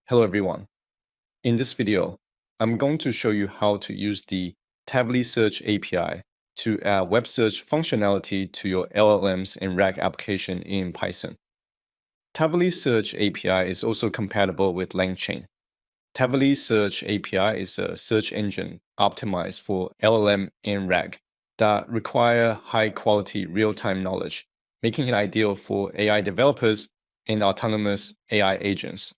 Hello everyone. In this video, I'm going to show you how to use the Tavily Search API to add web search functionality to your LLMs and RAG application in Python. Tavily Search API is also compatible with LangChain. Tavily Search API is a search engine optimized for LLM and RAG that require high-quality real-time knowledge, making it ideal for AI developers and autonomous AI agents.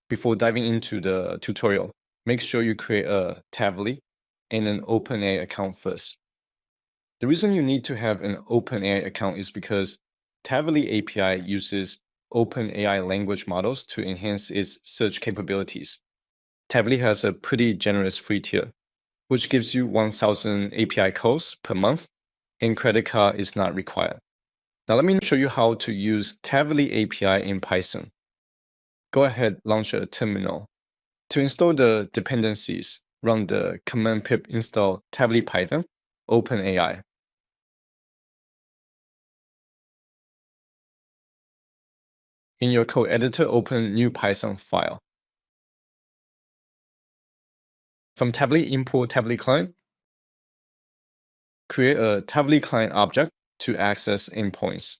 Before diving into the tutorial, make sure you create a Tavily and an OpenAI account first. The reason you need to have an OpenAI account is because Tavily API uses OpenAI language models to enhance its search capabilities. Tavily has a pretty generous free tier, which gives you 1,000 API calls per month, and credit card is not required. Now let me show you how to use Tavily API in Python. Go ahead, launch a terminal. To install the dependencies, run the command pip install Tavily Python OpenAI. In your code editor, open new Python file. From Tavily, import Tavily client. Create a Tavily client object to access endpoints.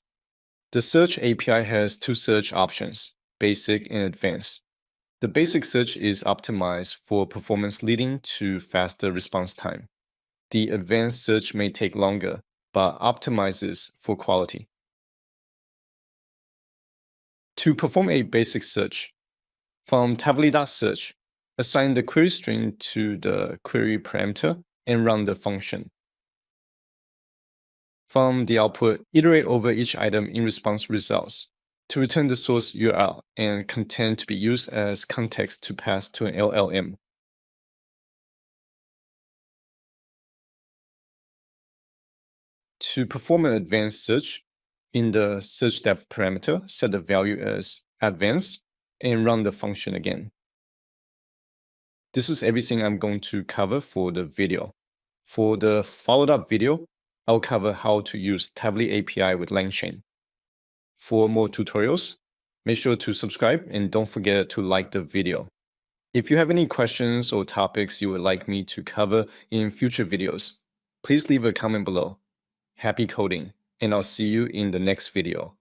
The search API has two search options, basic and advanced. The basic search is optimized for performance, leading to faster response time. The advanced search may take longer, but optimizes for quality. To perform a basic search, from Tavily.search, assign the query string to the query parameter and run the function. From the output, iterate over each item in response results to return the source URL and content to be used as context to pass to an LLM. To perform an advanced search, in the search depth parameter, set the value as advanced and run the function again. This is everything I'm going to cover for the video. For the followed-up video, I'll cover how to use Tavily API with LangChain. For more tutorials, make sure to subscribe and don't forget to like the video. If you have any questions or topics you would like me to cover in future videos, please leave a comment below. Happy coding, and I'll see you in the next video.